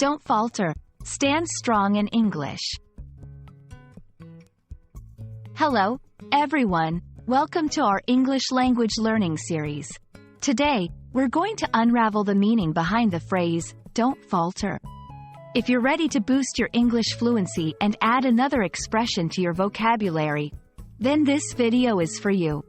Don't falter. Stand strong in English. Hello, everyone. Welcome to our English language learning series. Today, we're going to unravel the meaning behind the phrase, don't falter. If you're ready to boost your English fluency and add another expression to your vocabulary, then this video is for you.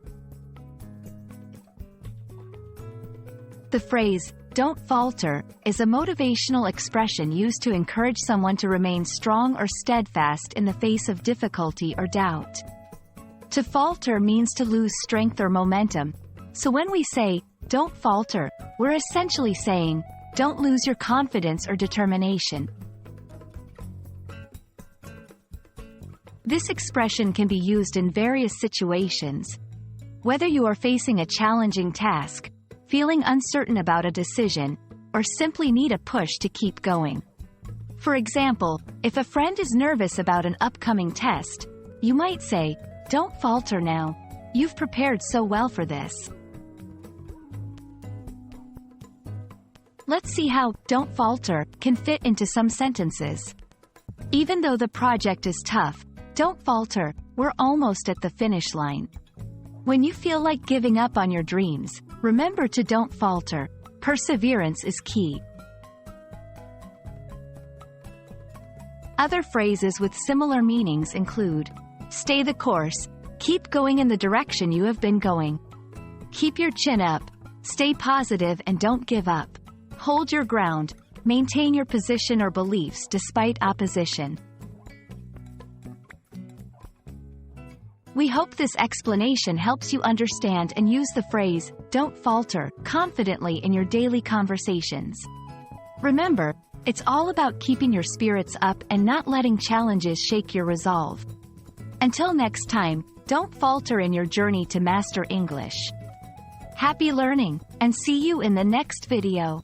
The phrase, don't falter, is a motivational expression used to encourage someone to remain strong or steadfast in the face of difficulty or doubt. To falter means to lose strength or momentum, so when we say, don't falter, we're essentially saying, don't lose your confidence or determination. This expression can be used in various situations. Whether you are facing a challenging task, feeling uncertain about a decision, or simply need a push to keep going. For example, if a friend is nervous about an upcoming test, you might say, don't falter now. You've prepared so well for this. Let's see how don't falter can fit into some sentences. Even though the project is tough, don't falter, we're almost at the finish line. When you feel like giving up on your dreams, remember to don't falter. Perseverance is key. Other phrases with similar meanings include, stay the course, keep going in the direction you have been going. Keep your chin up, stay positive and don't give up. Hold your ground, maintain your position or beliefs despite opposition. We hope this explanation helps you understand and use the phrase, don't falter, confidently in your daily conversations. Remember, it's all about keeping your spirits up and not letting challenges shake your resolve. Until next time, don't falter in your journey to master English. Happy learning, and see you in the next video.